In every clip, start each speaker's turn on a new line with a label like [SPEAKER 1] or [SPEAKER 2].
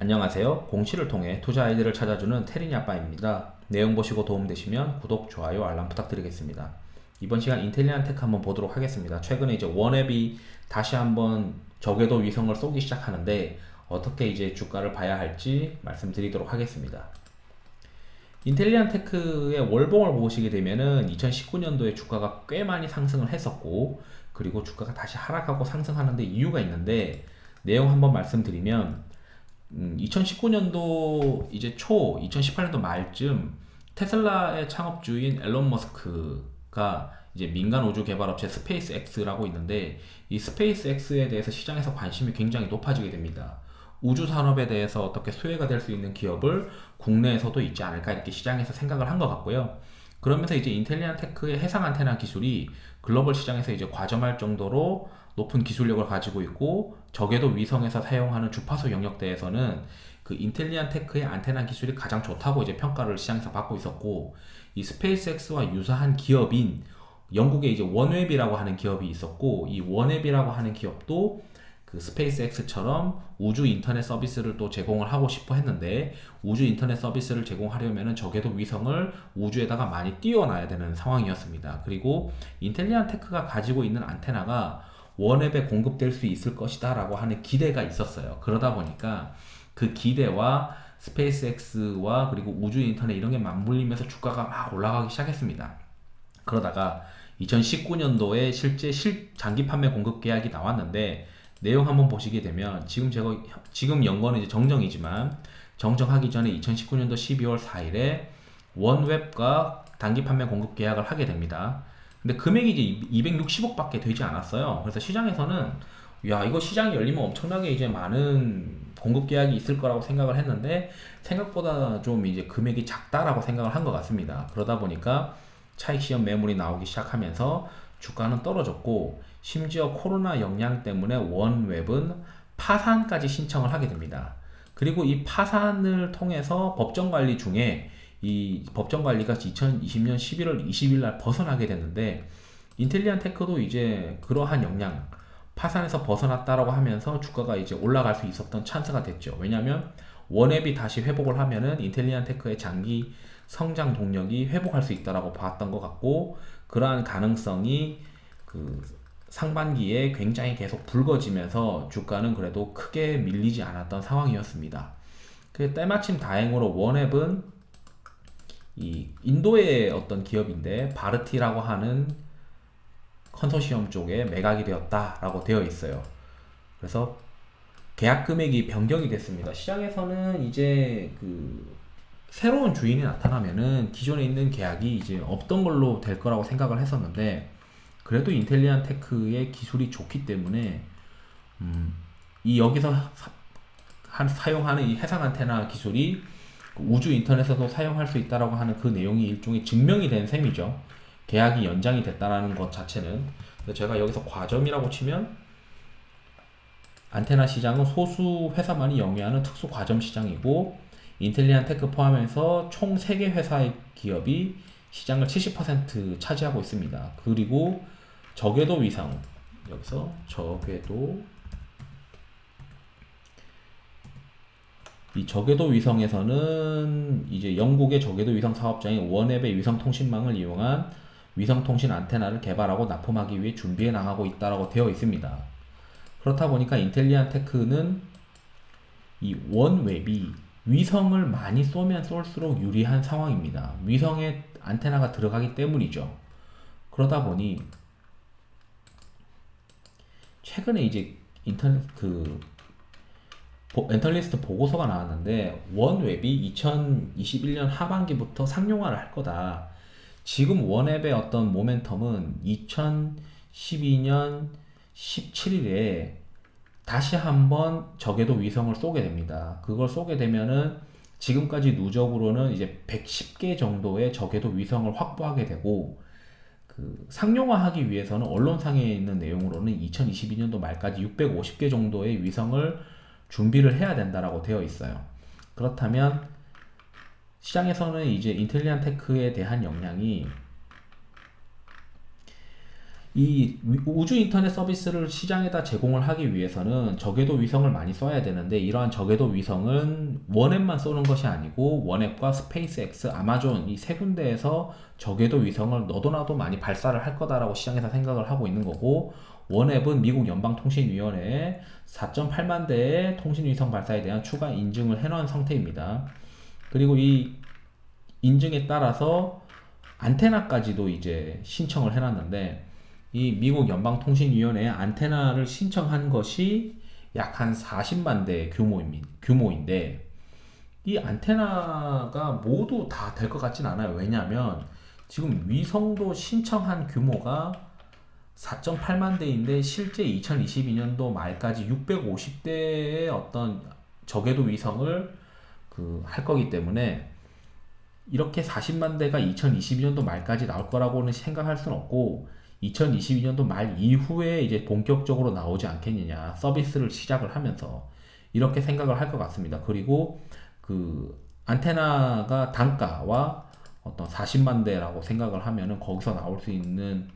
[SPEAKER 1] 안녕하세요. 공시를 통해 투자 아이디를 찾아주는 테린이 아빠입니다. 내용 보시고 도움되시면 구독, 좋아요, 알람 부탁드리겠습니다. 이번 시간 인텔리안 테크 한번 보도록 하겠습니다. 최근에 이제 원앱이 다시 한번 저궤도 위성을 쏘기 시작하는데 어떻게 이제 주가를 봐야 할지 말씀드리도록 하겠습니다. 인텔리안 테크의 월봉을 보시게 되면은 2019년도에 주가가 꽤 많이 상승을 했었고, 그리고 주가가 다시 하락하고 상승하는데 이유가 있는데, 내용 한번 말씀드리면 2019년도 이제 2018년도 말쯤 테슬라의 창업주인 앨런 머스크가 이제 민간 우주 개발 업체 스페이스 X라고 있는데, 이 스페이스 X에 대해서 시장에서 관심이 굉장히 높아지게 됩니다. 우주 산업에 대해서 어떻게 수혜가 될 수 있는 기업을 국내에서도 있지 않을까 이렇게 시장에서 생각을 한 것 같고요. 그러면서 이제 인텔리안 테크의 해상 안테나 기술이 글로벌 시장에서 이제 과점할 정도로 높은 기술력을 가지고 있고, 저궤도 위성에서 사용하는 주파수 영역대에서는 그 인텔리안 테크의 안테나 기술이 가장 좋다고 이제 평가를 시장에서 받고 있었고, 이 스페이스X와 유사한 기업인 영국의 이제 원웹이라고 하는 기업이 있었고, 이 원웹이라고 하는 기업도 그 스페이스X처럼 우주 인터넷 서비스를 또 제공을 하고 싶어 했는데, 우주 인터넷 서비스를 제공하려면 저궤도 위성을 우주에다가 많이 띄워놔야 되는 상황이었습니다. 그리고 인텔리안 테크가 가지고 있는 안테나가 원앱에 공급될 수 있을 것이다 라고 하는 기대가 있었어요. 그러다 보니까 그 기대와 스페이스X와 그리고 우주 인터넷 이런 게 맞물리면서 주가가 막 올라가기 시작했습니다. 그러다가 2019년도에 실제 장기 판매 공급 계약이 나왔는데, 내용 한번 보시게 되면 지금 연거는 이제 정정이지만, 정정하기 전에 2019년도 12월 4일에 원웹과 단기 판매 공급 계약을 하게 됩니다. 근데 금액이 이제 260억밖에 되지 않았어요. 그래서 시장에서는 야, 이거 시장이 열리면 엄청나게 이제 많은 공급 계약이 있을 거라고 생각을 했는데, 생각보다 좀 이제 금액이 작다라고 생각을 한 것 같습니다. 그러다 보니까 차익 시험 매물이 나오기 시작하면서 주가는 떨어졌고, 심지어 코로나 영향 때문에 원웹은 파산까지 신청을 하게 됩니다. 그리고 이 파산을 통해서 법정 관리 중에 이 법정 관리가 2020년 11월 20일 날 벗어나게 됐는데, 인텔리안 테크도 이제 그러한 영향, 파산에서 벗어났다라고 하면서 주가가 이제 올라갈 수 있었던 찬스가 됐죠. 왜냐하면 원앱이 다시 회복을 하면은 인텔리안 테크의 장기 성장 동력이 회복할 수 있다라고 봤던 것 같고, 그러한 가능성이 그 상반기에 굉장히 계속 불거지면서 주가는 그래도 크게 밀리지 않았던 상황이었습니다. 그 때마침 다행으로 원앱은 이 인도의 어떤 기업인데 바르티라고 하는 컨소시엄 쪽에 매각이 되었다라고 되어 있어요. 그래서 계약 금액이 변경이 됐습니다. 시장에서는 이제 그 새로운 주인이 나타나면은 기존에 있는 계약이 이제 없던 걸로 될 거라고 생각을 했었는데, 그래도 인텔리안 테크의 기술이 좋기 때문에 이 여기서 사용하는 이 해상 안테나 기술이 그 우주 인터넷에서 사용할 수 있다라고 하는 그 내용이 일종의 증명이 된 셈이죠. 계약이 연장이 됐다라는 것 자체는. 제가 여기서 과점이라고 치면, 안테나 시장은 소수 회사만이 영위하는 특수 과점 시장이고, 인텔리안 테크 포함해서 총 3개 회사의 기업이 시장을 70% 차지하고 있습니다. 그리고 저궤도 위성, 여기서 저궤도, 이 저궤도 위성에서는 이제 영국의 저궤도 위성 사업장이 원앱의 위성 통신망을 이용한 위성 통신 안테나를 개발하고 납품하기 위해 준비해 나가고 있다라고 되어 있습니다. 그렇다 보니까 인텔리안 테크는 이 원웹이 위성을 많이 쏘면 쏠수록 유리한 상황입니다. 위성에 안테나가 들어가기 때문이죠. 그러다 보니 최근에 이제 인터넷 그 엔털리스트 보고서가 나왔는데, 원웹이 2021년 하반기부터 상용화를 할 거다. 지금 원앱의 어떤 모멘텀은 2012년 17일에 다시 한번 저궤도 위성을 쏘게 됩니다. 그걸 쏘게 되면은 지금까지 누적으로는 이제 110개 정도의 저궤도 위성을 확보하게 되고, 그 상용화하기 위해서는 언론상에 있는 내용으로는 2022년도 말까지 650개 정도의 위성을 준비를 해야 된다라고 되어 있어요. 그렇다면 시장에서는 이제 인텔리안 테크에 대한 영향이 우주 인터넷 서비스를 시장에다 제공을 하기 위해서는 저궤도 위성을 많이 써야 되는데, 이러한 저궤도 위성은 원앱만 쏘는 것이 아니고 원앱과 스페이스X, 아마존 이 세 군데에서 저궤도 위성을 너도나도 많이 발사를 할 거다라고 시장에서 생각을 하고 있는 거고, 원앱은 미국 연방통신위원회에 4.8만 대의 통신위성 발사에 대한 추가 인증을 해놓은 상태입니다. 그리고 이 인증에 따라서 안테나까지도 이제 신청을 해놨는데, 이 미국 연방통신위원회에 안테나를 신청한 것이 약 한 40만 대 규모인데, 이 안테나가 모두 다 될 것 같진 않아요. 왜냐하면 지금 위성도 신청한 규모가 4.8만 대인데 실제 2022년도 말까지 650대의 어떤 저궤도 위성을 할 거기 때문에, 이렇게 40만 대가 2022년도 말까지 나올 거라고는 생각할 수는 없고, 2022년도 말 이후에 이제 본격적으로 나오지 않겠느냐, 서비스를 시작을 하면서, 이렇게 생각을 할 것 같습니다. 그리고 안테나가 단가와 어떤 40만 대라고 생각을 하면은 거기서 나올 수 있는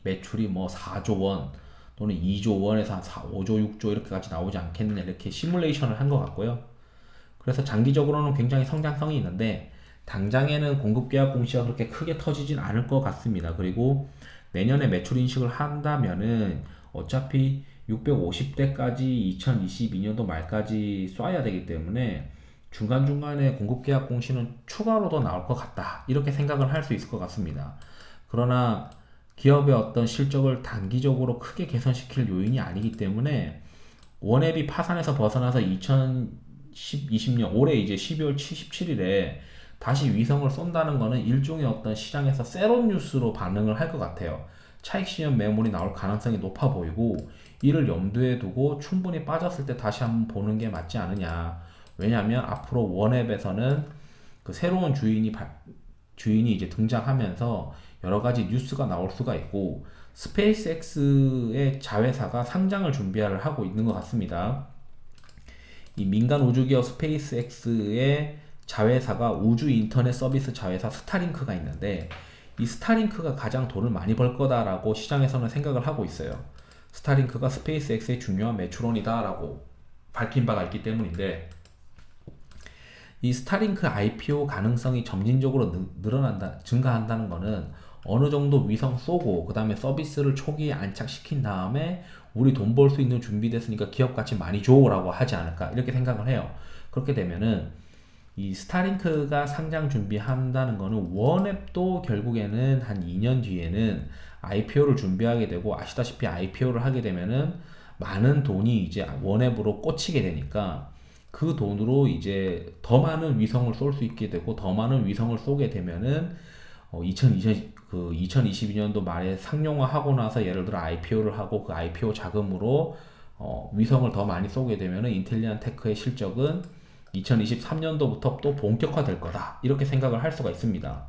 [SPEAKER 1] 매출이 뭐 4조 원 또는 2조 원에서 한 5조 6조 이렇게까지 나오지 않겠느냐, 이렇게 시뮬레이션을 한 것 같고요. 그래서 장기적으로는 굉장히 성장성이 있는데, 당장에는 공급 계약 공시가 그렇게 크게 터지진 않을 것 같습니다. 그리고 내년에 매출 인식을 한다면은 어차피 650대까지 2022년도 말까지 쏴야 되기 때문에 중간중간에 공급 계약 공시는 추가로 더 나올 것 같다, 이렇게 생각을 할 수 있을 것 같습니다. 그러나 기업의 어떤 실적을 단기적으로 크게 개선시킬 요인이 아니기 때문에, 원앱이 파산에서 벗어나서 2020년 올해 이제 12월 17일에 다시 위성을 쏜다는 것은 일종의 어떤 시장에서 세론 뉴스로 반응을 할 것 같아요. 차익 실현 매물이 나올 가능성이 높아 보이고, 이를 염두에 두고 충분히 빠졌을 때 다시 한번 보는 게 맞지 않으냐. 왜냐하면 앞으로 원앱에서는 새로운 주인이 이제 등장하면서 여러 가지 뉴스가 나올 수가 있고, 스페이스X의 자회사가 상장을 준비를 하고 있는 것 같습니다. 이 민간 우주기업 스페이스X의 자회사가 우주 인터넷 서비스 자회사 스타링크가 있는데, 이 스타링크가 가장 돈을 많이 벌 거다라고 시장에서는 생각을 하고 있어요. 스타링크가 스페이스X의 중요한 매출원이다라고 밝힌 바가 있기 때문인데, 이 스타링크 IPO 가능성이 점진적으로 증가한다는 것은 어느 정도 위성 쏘고 그 다음에 서비스를 초기에 안착시킨 다음에 우리 돈 벌 수 있는 준비됐으니까 기업 가치 많이 줘라고 하지 않을까, 이렇게 생각을 해요. 그렇게 되면은 이 스타링크가 상장 준비한다는 거는 원앱도 결국에는 한 2년 뒤에는 IPO를 준비하게 되고, 아시다시피 IPO를 하게 되면은 많은 돈이 이제 원앱으로 꽂히게 되니까, 그 돈으로 이제 더 많은 위성을 쏠 수 있게 되고, 더 많은 위성을 쏘게 되면은 2022년도 말에 상용화하고 나서 예를 들어 IPO를 하고, 그 IPO 자금으로 위성을 더 많이 쏘게 되면은 인텔리안 테크의 실적은 2023년도부터 또 본격화될 거다, 이렇게 생각을 할 수가 있습니다.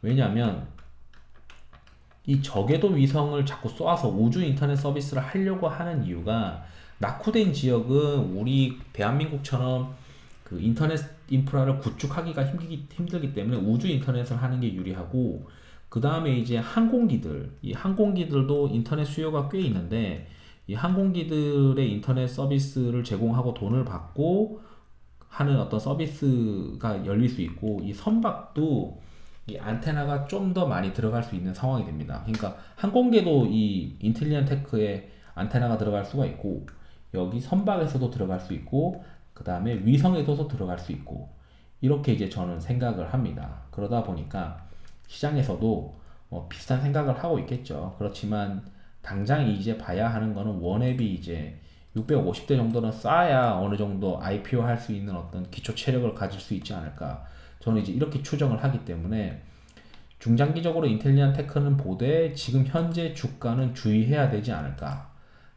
[SPEAKER 1] 왜냐하면 이 저궤도 위성을 자꾸 쏘아서 우주 인터넷 서비스를 하려고 하는 이유가, 낙후된 지역은 우리 대한민국처럼 인터넷 인프라를 구축하기가 힘들기 때문에 우주 인터넷을 하는 게 유리하고, 그 다음에 이제 이 항공기들도 인터넷 수요가 꽤 있는데, 이 항공기들의 인터넷 서비스를 제공하고 돈을 받고 하는 어떤 서비스가 열릴 수 있고, 이 선박도 이 안테나가 좀 더 많이 들어갈 수 있는 상황이 됩니다. 그러니까 항공기도 이 인텔리안 테크에 안테나가 들어갈 수가 있고, 여기 선박에서도 들어갈 수 있고, 그 다음에 위성에서도 들어갈 수 있고, 이렇게 이제 저는 생각을 합니다. 그러다 보니까 시장에서도 비슷한 생각을 하고 있겠죠. 그렇지만 당장 이제 봐야 하는 거는 원앱이 이제 650대 정도는 쌓아야 어느 정도 IPO 할 수 있는 어떤 기초 체력을 가질 수 있지 않을까. 저는 이제 이렇게 추정을 하기 때문에, 중장기적으로 인텔리안 테크는 보되 지금 현재 주가는 주의해야 되지 않을까.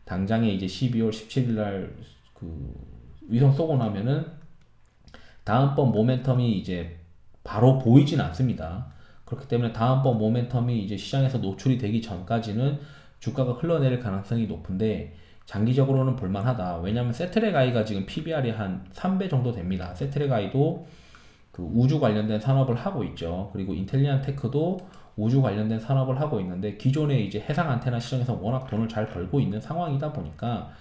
[SPEAKER 1] 당장에 이제 12월 17일 날 위성 쏘고 나면은 다음번 모멘텀이 이제 바로 보이진 않습니다. 그렇기 때문에 다음번 모멘텀이 이제 시장에서 노출이 되기 전까지는 주가가 흘러내릴 가능성이 높은데, 장기적으로는 볼만하다. 왜냐하면 세트레가이가 지금 PBR이 한 3배 정도 됩니다. 세트레가이도 우주 관련된 산업을 하고 있죠. 그리고 인텔리안 테크도 우주 관련된 산업을 하고 있는데 기존의 이제 해상 안테나 시장에서 워낙 돈을 잘 벌고 있는 상황이다 보니까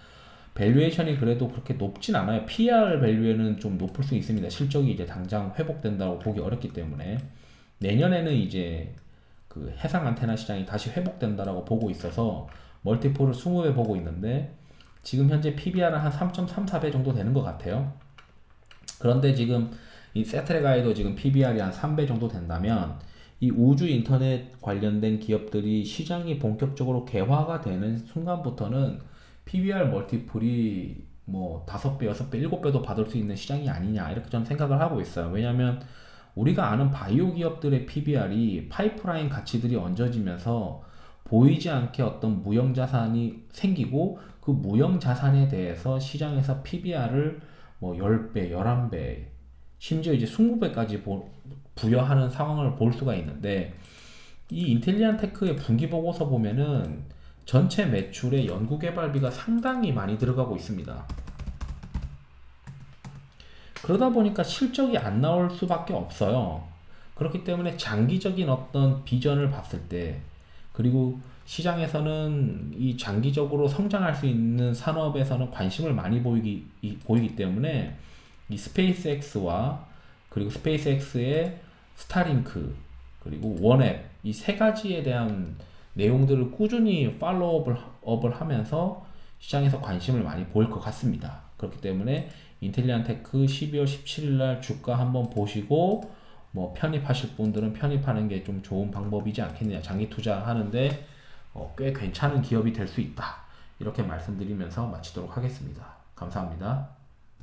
[SPEAKER 1] 밸류에이션이 그래도 그렇게 높진 않아요. PR 밸류에는 좀 높을 수 있습니다. 실적이 이제 당장 회복된다고 보기 어렵기 때문에 내년에는 이제 그 해상 안테나 시장이 다시 회복된다라고 보고 있어서 멀티플을 20배 보고 있는데 지금 현재 PBR은 한 3.34배 정도 되는 것 같아요. 그런데 지금 이 세트레가에도 지금 PBR이 한 3배 정도 된다면 이 우주 인터넷 관련된 기업들이 시장이 본격적으로 개화가 되는 순간부터는 PBR 멀티플이 뭐 5배, 6배, 7배도 받을 수 있는 시장이 아니냐 이렇게 좀 생각을 하고 있어요. 왜냐하면 우리가 아는 바이오 기업들의 PBR이 파이프라인 가치들이 얹어지면서 보이지 않게 어떤 무형 자산이 생기고 그 무형 자산에 대해서 시장에서 PBR을 뭐 10배, 11배, 심지어 이제 20배까지 부여하는 상황을 볼 수가 있는데 이 인텔리안 테크의 분기 보고서 보면은 전체 매출의 연구개발비가 상당히 많이 들어가고 있습니다. 그러다 보니까 실적이 안 나올 수밖에 없어요. 그렇기 때문에 장기적인 어떤 비전을 봤을 때 그리고 시장에서는 이 장기적으로 성장할 수 있는 산업에서는 관심을 많이 보이기 때문에 이 스페이스X와 그리고 스페이스X의 스타링크 그리고 원앱 이 세 가지에 대한 내용들을 꾸준히 팔로우업을 하면서 시장에서 관심을 많이 보일 것 같습니다. 그렇기 때문에 인텔리안 테크 12월 17일 날 주가 한번 보시고 뭐 편입하실 분들은 편입하는 게 좀 좋은 방법이지 않겠느냐. 장기 투자하는데 꽤 괜찮은 기업이 될 수 있다. 이렇게 말씀드리면서 마치도록 하겠습니다. 감사합니다.